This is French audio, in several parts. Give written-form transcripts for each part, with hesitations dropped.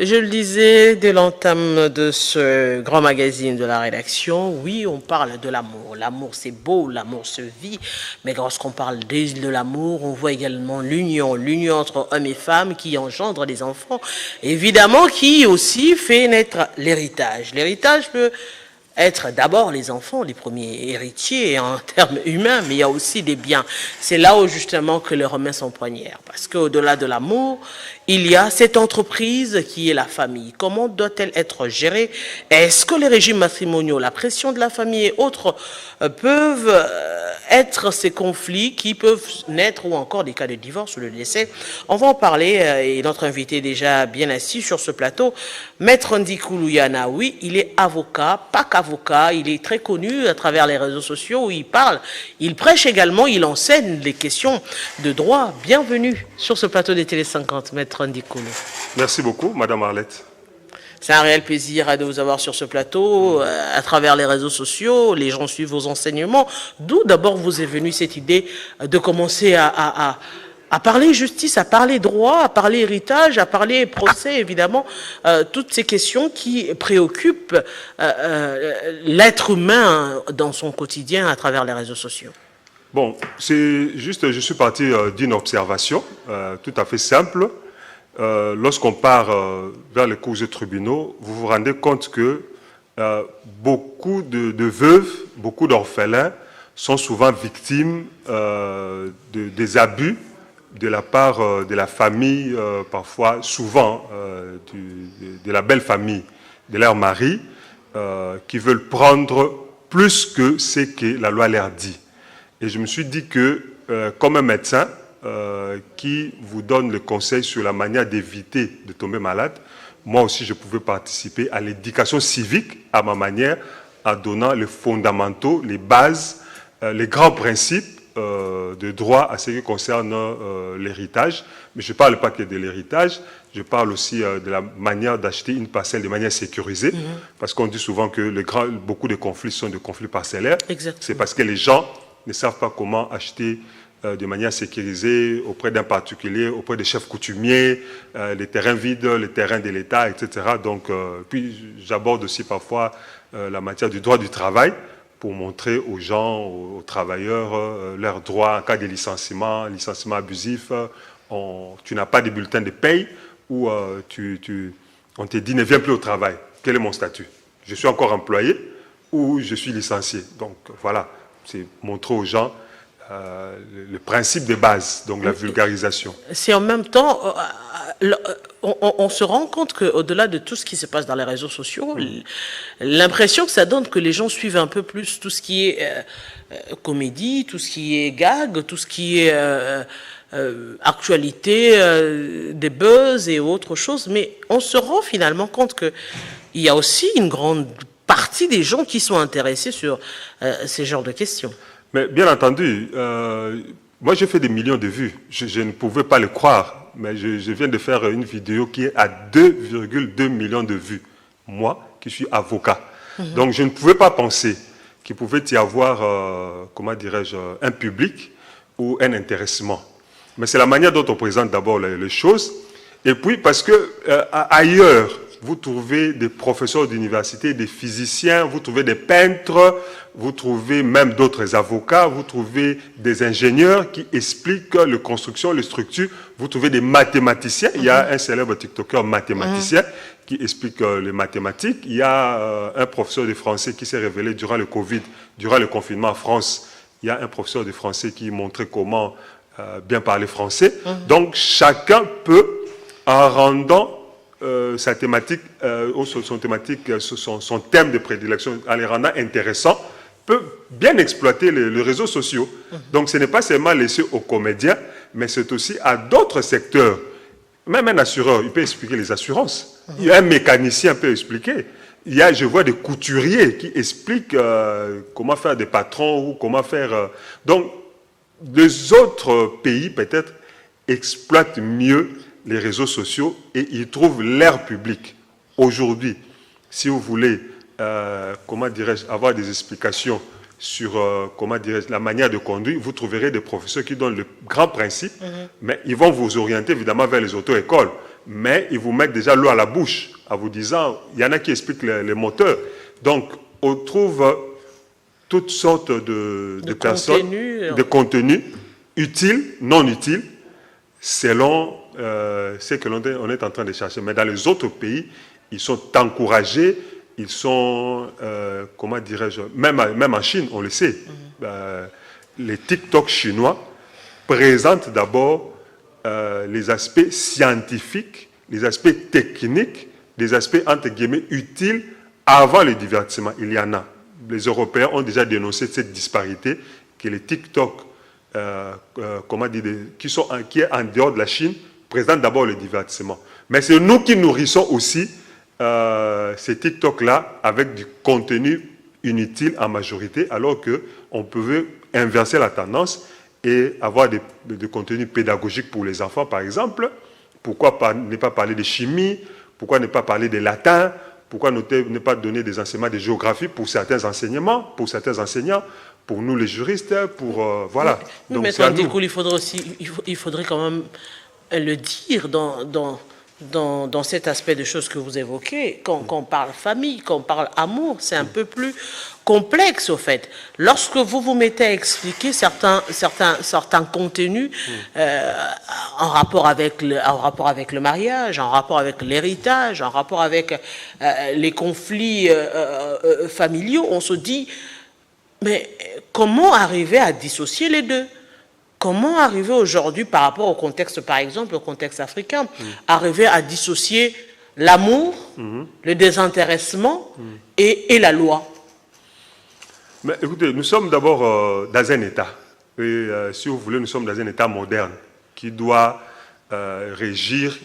Je le disais dès l'entame de ce grand magazine de la rédaction, oui, on parle de l'amour. L'amour, c'est beau, l'amour se vit, mais lorsqu'on parle de l'amour, on voit également l'union entre hommes et femmes qui engendre des enfants, évidemment qui aussi fait naître l'héritage. L'héritage peut être d'abord les enfants, les premiers héritiers en termes humains, mais il y a aussi des biens. C'est là où justement que les Romains s'empoignèrent. Parce qu'au-delà de l'amour, il y a cette entreprise qui est la famille. Comment doit-elle être gérée? Est-ce que les régimes matrimoniaux, la pression de la famille et autres peuvent être ces conflits qui peuvent naître ou encore des cas de divorce ou de décès? On va en parler et notre invité est déjà bien assis sur ce plateau, Maître Ndikou Yana. Oui, il est avocat, pas qu'avocat, il est très connu à travers les réseaux sociaux où il parle, il prêche également, il enseigne les questions de droit. Bienvenue sur ce plateau des Télé 50, Maître Ndikou. Merci beaucoup, Madame Arlette. C'est un réel plaisir de vous avoir sur ce plateau, à travers les réseaux sociaux, les gens suivent vos enseignements. D'où d'abord vous est venue cette idée de commencer à parler justice, à parler droit, à parler héritage, à parler procès, évidemment, toutes ces questions qui préoccupent l'être humain dans son quotidien à travers les réseaux sociaux. Bon, c'est juste, je suis parti d'une observation tout à fait simple. Lorsqu'on part vers les cours et tribunaux, vous vous rendez compte que beaucoup de veuves, beaucoup d'orphelins sont souvent victimes des abus de la part de la famille, parfois, souvent, de la belle famille, de leur mari, qui veulent prendre plus que ce que la loi leur dit. Et je me suis dit que, comme un médecin qui vous donne le conseil sur la manière d'éviter de tomber malade, moi aussi je pouvais participer à l'éducation civique à ma manière, en donnant les fondamentaux, les bases, les grands principes de droit à ce qui concerne l'héritage. Mais je ne parle pas que de l'héritage, je parle aussi de la manière d'acheter une parcelle de manière sécurisée, parce qu'on dit souvent que beaucoup de conflits sont des conflits parcellaires. C'est parce que les gens ne savent pas comment acheter de manière sécurisée auprès d'un particulier, auprès des chefs coutumiers, les terrains vides, les terrains de l'État, etc. Donc, puis j'aborde aussi parfois la matière du droit du travail pour montrer aux gens, aux travailleurs, leurs droits en cas de licenciement abusif. Tu n'as pas de bulletin de paye ou on te dit ne viens plus au travail. Quel est mon statut? Je suis encore employé ou je suis licencié? Donc voilà, c'est montrer aux gens le principe de base, donc la vulgarisation. C'est en même temps, on se rend compte qu'au-delà de tout ce qui se passe dans les réseaux sociaux, l'impression que ça donne que les gens suivent un peu plus tout ce qui est comédie, tout ce qui est gag, tout ce qui est actualité, des buzz et autre chose, mais on se rend finalement compte qu'il y a aussi une grande partie des gens qui sont intéressés sur ces genres de questions. Mais bien entendu, moi j'ai fait des millions de vues. Je ne pouvais pas le croire, mais je viens de faire une vidéo qui est à 2,2 millions de vues. Moi, qui suis avocat. Donc je ne pouvais pas penser qu'il pouvait y avoir, comment dirais-je, un public ou un intéressement. Mais c'est la manière dont on présente d'abord les choses. Et puis parce que ailleurs, vous trouvez des professeurs d'université, des physiciens, vous trouvez des peintres, vous trouvez même d'autres avocats, vous trouvez des ingénieurs qui expliquent les constructions, les structures, vous trouvez des mathématiciens. Il y a un célèbre TikToker mathématicien qui explique les mathématiques. Il y a un professeur de français qui s'est révélé durant le Covid, durant le confinement en France. Il y a un professeur de français qui montrait comment bien parler français. Donc chacun peut, en rendant sa thématique, son thème de prédilection, en les rendant intéressants, peut bien exploiter les réseaux sociaux. Donc ce n'est pas seulement laissé aux comédiens, mais c'est aussi à d'autres secteurs. Même un assureur, il peut expliquer les assurances. Il y a un mécanicien peut expliquer. Je vois des couturiers qui expliquent comment faire des patrons ou comment faire... Donc, les autres pays, peut-être, exploitent mieux les réseaux sociaux et ils trouvent l'air public. Aujourd'hui, si vous voulez, comment dirais-je, avoir des explications sur comment dirais-je, la manière de conduire, vous trouverez des professeurs qui donnent le grand principe, mais ils vont vous orienter évidemment vers les auto-écoles. mais ils vous mettent déjà l'eau à la bouche en vous disant, il y en a qui expliquent les moteurs. Donc, on trouve toutes sortes de personnes, de contenus utiles, non utiles, selon ce que l'on est en train de chercher. Mais dans les autres pays, ils sont encouragés, ils sont, comment dirais-je, même en Chine, on le sait, les TikTok chinois présentent d'abord les aspects scientifiques, les aspects techniques, les aspects entre guillemets utiles avant le divertissement. Il y en a. Les Européens ont déjà dénoncé cette disparité que les TikTok, qui est en dehors de la Chine, présentent d'abord le divertissement. Mais c'est nous qui nourrissons aussi ces TikTok-là avec du contenu inutile en majorité, alors qu'on pouvait inverser la tendance et avoir des contenus pédagogiques pour les enfants, par exemple. Pourquoi ne pas parler de chimie? Pourquoi ne pas parler de latin? Pourquoi ne pas donner des enseignements de géographie pour certains enseignements, pour certains enseignants, pour nous les juristes, pour voilà. Oui, donc, mais il faudrait quand même le dire dans cet aspect de choses que vous évoquez. Quand on parle famille, quand on parle amour, c'est un peu plus complexe au fait. Lorsque vous vous mettez à expliquer certains contenus en rapport avec le mariage, en rapport avec l'héritage, en rapport avec les conflits familiaux, on se dit, mais comment arriver à dissocier les deux? Comment arriver aujourd'hui, par rapport au contexte, par exemple, au contexte africain, arriver à dissocier l'amour, le désintéressement et la loi? Mais écoutez, nous sommes d'abord dans un État. Et si vous voulez, nous sommes dans un État moderne qui doit régir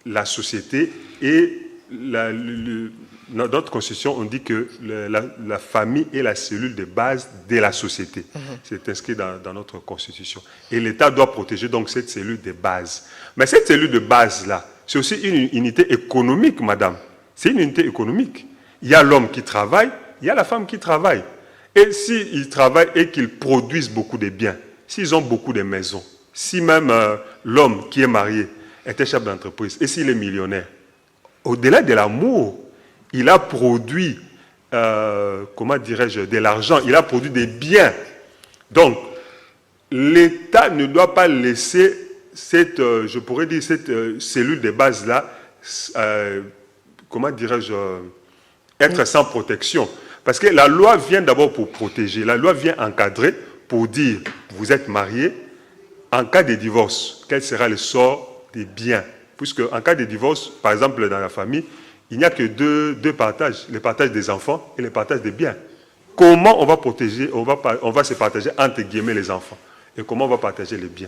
la société. Et dans notre constitution, on dit que la famille est la cellule de base de la société. C'est inscrit dans notre constitution. Et l'État doit protéger donc cette cellule de base. Mais cette cellule de base-là, c'est aussi une unité économique, madame. C'est une unité économique. Il y a l'homme qui travaille, il y a la femme qui travaille. Et s'ils travaillent et qu'ils produisent beaucoup de biens, s'ils ont beaucoup de maisons, si même l'homme qui est marié était chef d'entreprise et s'il est millionnaire, au-delà de l'amour, il a produit, comment dirais-je, de l'argent, il a produit des biens. Donc, l'État ne doit pas laisser cette, je pourrais dire, cette cellule de base-là, comment dirais-je, être sans protection. Parce que la loi vient d'abord pour protéger, la loi vient encadrer pour dire, vous êtes marié, en cas de divorce, quel sera le sort des biens? Puisque en cas de divorce, par exemple dans la famille, il n'y a que deux partages, le partage des enfants et le partage des biens. Comment on va protéger, on va se partager entre guillemets les enfants? Et comment on va partager les biens?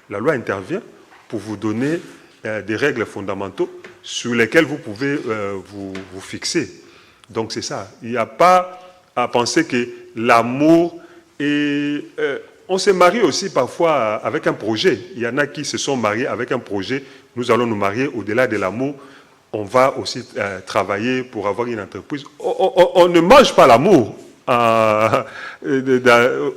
La loi intervient pour vous donner des règles fondamentales sur lesquelles vous pouvez vous fixer. Donc c'est ça. Il n'y a pas à penser que l'amour est... on se marie aussi parfois avec un projet. Il y en a qui se sont mariés avec un projet. Nous allons nous marier au-delà de l'amour. On va aussi travailler pour avoir une entreprise. On ne mange pas l'amour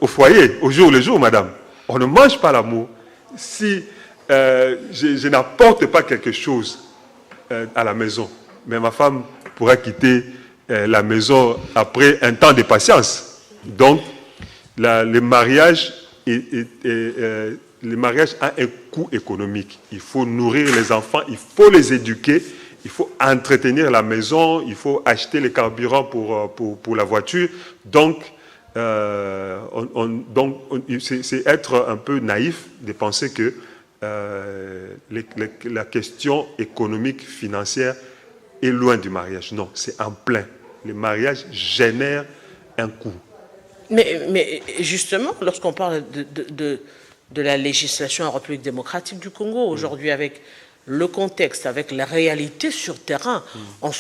au foyer, au jour le jour, madame. On ne mange pas l'amour. Si je n'apporte pas quelque chose à la maison, mais ma femme pourra quitter la maison après un temps de patience. Donc, le mariage a un coût économique. Il faut nourrir les enfants, il faut les éduquer, il faut entretenir la maison, il faut acheter les carburants pour la voiture. Donc, c'est être un peu naïf de penser que la question économique, financière est loin du mariage. Non, c'est en plein. Le mariage génère un coût. Mais justement, lorsqu'on parle de la législation en République démocratique du Congo, aujourd'hui, avec le contexte, avec la réalité sur terrain, vous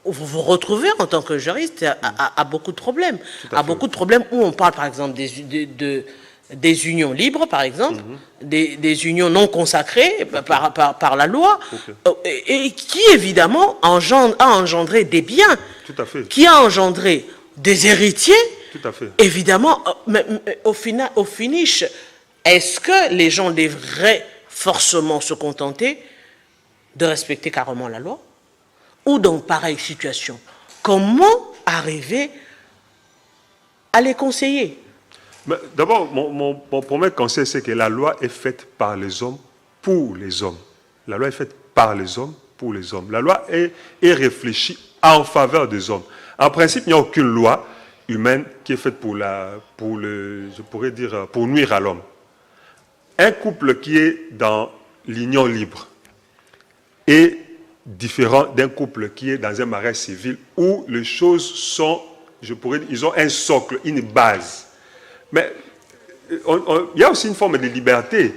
vous retrouvez en tant que juriste à beaucoup de problèmes. À beaucoup de problèmes où on parle, par exemple, des unions libres, par exemple, des unions non consacrées par la loi, et qui, évidemment, a engendré des biens, qui a engendré des héritiers. Tout à fait. Évidemment, au finish, est-ce que les gens devraient forcément se contenter de respecter carrément la loi? Ou dans pareille situation, comment arriver à les conseiller? D'abord, mon premier conseil, c'est que la loi est faite par les hommes pour les hommes. La loi est faite par les hommes pour les hommes. La loi est réfléchie en faveur des hommes. En principe, il n'y a aucune loi humaine qui est faite pour nuire à l'homme. Un couple qui est dans l'union libre est différent d'un couple qui est dans un mariage civil où les choses sont, ils ont un socle, une base. Mais il y a aussi une forme de liberté.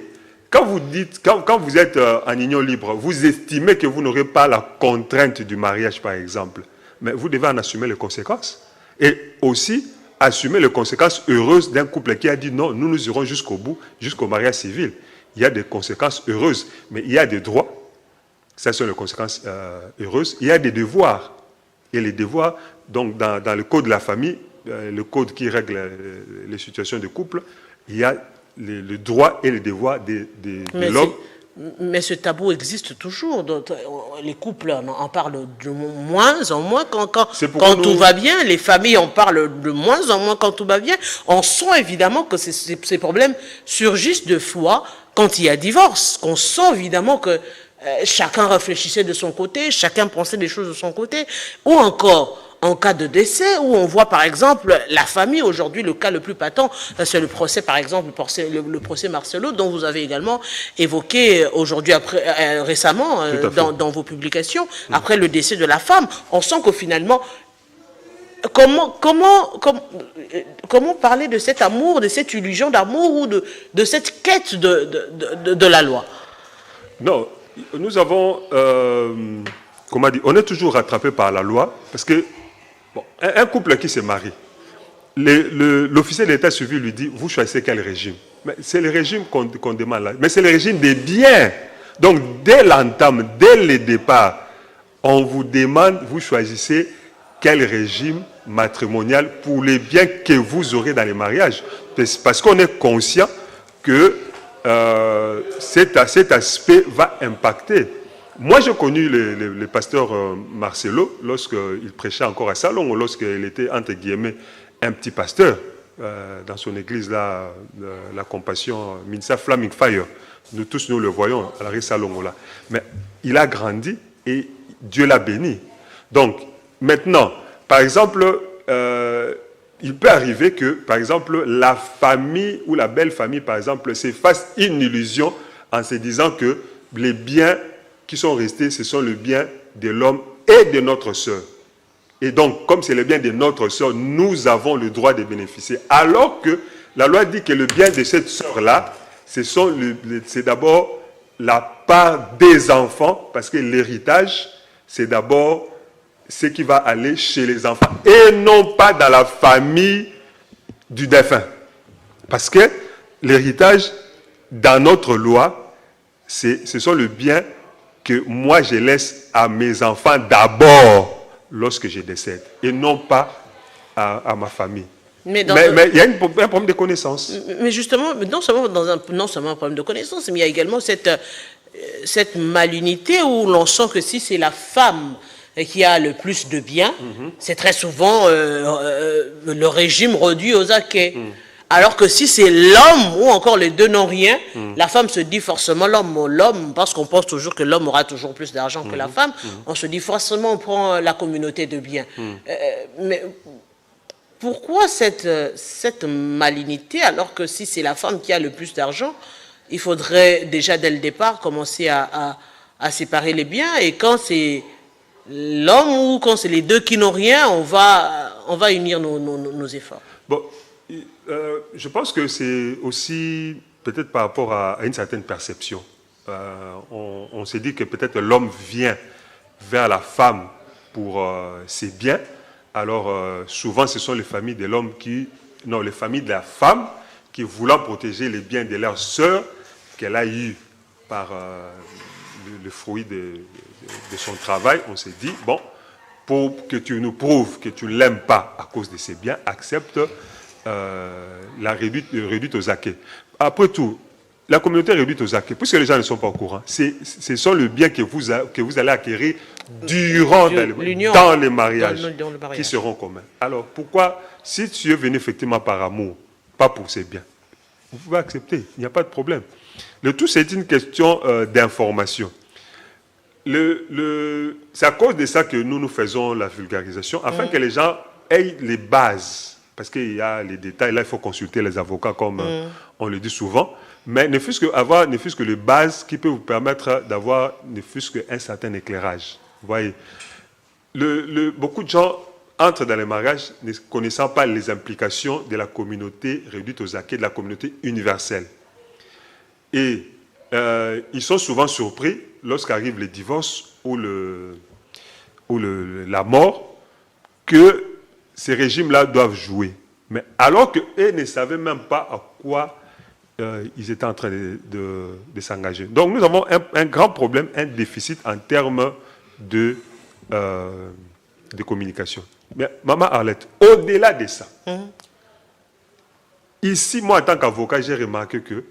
Quand vous êtes en union libre, vous estimez que vous n'aurez pas la contrainte du mariage, par exemple. Mais vous devez en assumer les conséquences. Et aussi assumer les conséquences heureuses d'un couple qui a dit non, nous irons jusqu'au bout, jusqu'au mariage civil. Il y a des conséquences heureuses, mais il y a des droits. Ça sont les conséquences heureuses. Il y a des devoirs. Et les devoirs, donc dans le code de la famille, le code qui règle les situations de couple, il y a le droit et les devoirs de l'homme. Mais ce tabou existe toujours. Donc, les couples en parlent de moins en moins quand tout va bien. Les familles en parlent de moins en moins quand tout va bien. On sent évidemment que ces problèmes surgissent de fois quand il y a divorce. On sent évidemment que chacun réfléchissait de son côté, chacun pensait des choses de son côté. Ou encore, en cas de décès, où on voit par exemple la famille, aujourd'hui le cas le plus patent, c'est le procès par exemple, le procès Marcelo, dont vous avez également évoqué aujourd'hui récemment dans vos publications, après le décès de la femme. On sent que finalement, comment parler de cet amour, de cette illusion d'amour ou de cette quête de la loi? Non, nous avons, comment dire, on est toujours rattrapé par la loi, parce que bon, un couple qui se marie, l'officier de l'état civil lui dit, vous choisissez quel régime? Mais c'est le régime qu'on demande là. Mais c'est le régime des biens. Donc, dès l'entame, dès le départ, on vous demande, vous choisissez quel régime matrimonial pour les biens que vous aurez dans les mariages. Parce qu'on est conscient que cet aspect va impacter. Moi, j'ai connu le pasteur Marcelo lorsqu'il prêchait encore à Salon, lorsqu'il était, entre guillemets, un petit pasteur dans son église, là, la Compassion, Minsa Flaming Fire. Nous tous, nous le voyons à la rue Salon, là. Mais il a grandi et Dieu l'a béni. Donc, maintenant, par exemple, il peut arriver que, par exemple, la famille ou la belle famille, par exemple, se fasse une illusion en se disant que les biens qui sont restés, ce sont les biens de l'homme et de notre sœur. Et donc, comme c'est le bien de notre sœur, nous avons le droit de bénéficier. Alors que la loi dit que le bien de cette sœur-là, c'est d'abord la part des enfants, parce que l'héritage, c'est d'abord ce qui va aller chez les enfants, et non pas dans la famille du défunt. Parce que l'héritage, dans notre loi, ce sont les biens que moi je laisse à mes enfants d'abord lorsque je décède, et non pas à ma famille. Mais il y a un problème de connaissance. Mais justement, non seulement un problème de connaissance, mais il y a également cette malignité où l'on sent que si c'est la femme qui a le plus de biens, c'est très souvent le régime réduit aux acquets. Alors que si c'est l'homme ou encore les deux n'ont rien, la femme se dit forcément l'homme, parce qu'on pense toujours que l'homme aura toujours plus d'argent que la femme, on se dit forcément on prend la communauté de biens. Mais pourquoi cette malignité alors que si c'est la femme qui a le plus d'argent, il faudrait déjà dès le départ commencer à séparer les biens, et quand c'est l'homme ou quand c'est les deux qui n'ont rien, on va unir nos efforts. Bon, je pense que c'est aussi peut-être par rapport à une certaine perception. On s'est dit que peut-être l'homme vient vers la femme pour ses biens. Alors souvent ce sont les familles de l'homme les familles de la femme qui, voulant protéger les biens de leur sœur qu'elle a eu par le fruit de son travail, on s'est dit, bon, pour que tu nous prouves que tu ne l'aimes pas à cause de ses biens, accepte la réduite aux acquets. Après tout, la communauté réduite aux acquis, puisque les gens ne sont pas au courant, ce sont le bien que vous allez acquérir durant dans les mariages qui seront communs. Alors pourquoi, si tu es venu effectivement par amour, pas pour ces biens, vous pouvez accepter, il n'y a pas de problème. Le tout, c'est une question d'information. C'est à cause de ça que nous faisons la vulgarisation, afin que les gens aient les bases. Parce qu'il y a les détails, là, il faut consulter les avocats, comme on le dit souvent. Mais ne fût-ce que les bases qui peuvent vous permettre d'avoir ne fût-ce qu'un certain éclairage. Vous voyez, beaucoup de gens entrent dans les mariages ne connaissant pas les implications de la communauté réduite aux acquis, de la communauté universelle. Et ils sont souvent surpris lorsqu'arrivent les divorces ou la mort, que ces régimes-là doivent jouer. Mais alors qu'eux ne savaient même pas à quoi ils étaient en train de s'engager. Donc nous avons un grand problème, un déficit en termes de communication. Mais Maman Arlette, au-delà de ça, ici, moi en tant qu'avocat, j'ai remarqué que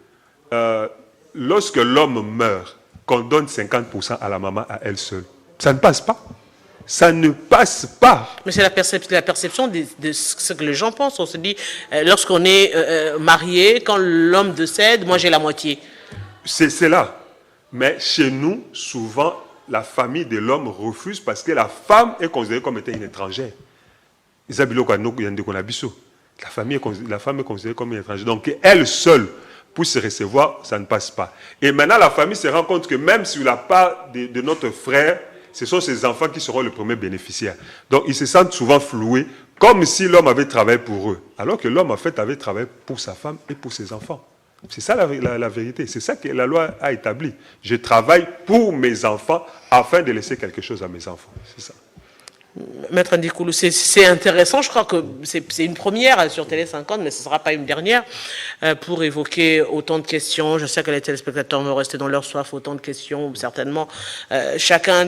lorsque l'homme meurt, qu'on donne 50% à la maman à elle seule, ça ne passe pas. Ça ne passe pas. Mais c'est la perception de ce que les gens pensent. On se dit, lorsqu'on est marié, quand l'homme décède, moi j'ai la moitié. C'est là. Mais chez nous, souvent, la famille de l'homme refuse parce que la femme est considérée comme étant une étrangère. La femme est considérée comme une étrangère. Donc elle seule, pour se recevoir, ça ne passe pas. Et maintenant, la famille se rend compte que même sur la part de notre frère, ce sont ses enfants qui seront les premiers bénéficiaires. Donc, ils se sentent souvent floués, comme si l'homme avait travaillé pour eux. Alors que l'homme, en fait, avait travaillé pour sa femme et pour ses enfants. C'est ça la vérité. C'est ça que la loi a établi. Je travaille pour mes enfants afin de laisser quelque chose à mes enfants. C'est ça. Maître Ndikoulou, c'est intéressant, je crois que c'est une première sur Télé 50, mais ce ne sera pas une dernière, pour évoquer autant de questions. Je sais que les téléspectateurs vont rester dans leur soif, autant de questions, certainement. Chacun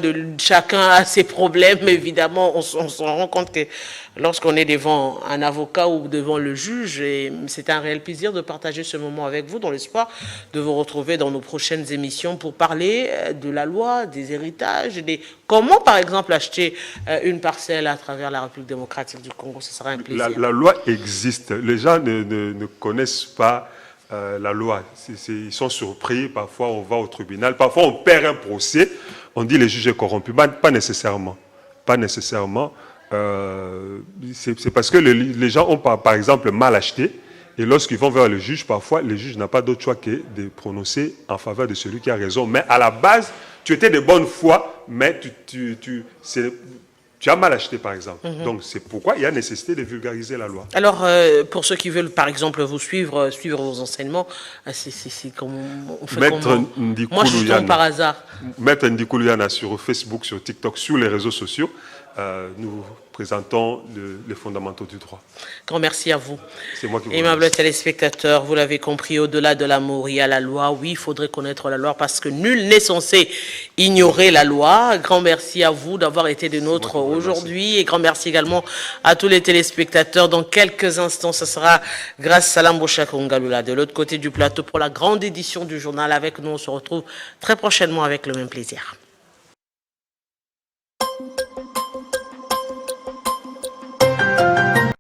a ses problèmes, évidemment. On se rend compte que lorsqu'on est devant un avocat ou devant le juge, c'est un réel plaisir de partager ce moment avec vous, dans l'espoir de vous retrouver dans nos prochaines émissions pour parler de la loi, des héritages, comment, par exemple, acheter une parcelle à travers la République démocratique du Congo. Ce sera un plaisir. La loi existe. Les gens ne connaissent pas la loi. Ils sont surpris. Parfois, on va au tribunal. Parfois, on perd un procès. On dit les juges sont corrompus. Pas nécessairement. Pas nécessairement. C'est parce que les gens ont, par exemple, mal acheté. Et lorsqu'ils vont vers le juge, parfois, le juge n'a pas d'autre choix que de prononcer en faveur de celui qui a raison. Mais à la base, tu étais de bonne foi, mais tu as mal acheté, par exemple. Donc, c'est pourquoi il y a nécessité de vulgariser la loi. Alors, pour ceux qui veulent, par exemple, vous suivre vos enseignements, c'est comme on fait. Maître Ndikoulou, moi, je tombe par hasard. Maître Ndikoulou Yana sur Facebook, sur TikTok, sur les réseaux sociaux. Nous présentons les fondamentaux du droit. Grand merci à vous. C'est moi qui vous Aimables téléspectateurs, vous l'avez compris, au-delà de l'amour, il y a la loi. Oui, il faudrait connaître la loi parce que nul n'est censé ignorer la loi. Grand merci à vous d'avoir été des nôtres aujourd'hui et grand merci également à tous les téléspectateurs. Dans quelques instants, ce sera grâce à Lambocha Kongalula de l'autre côté du plateau pour la grande édition du journal. Avec nous, on se retrouve très prochainement avec le même plaisir.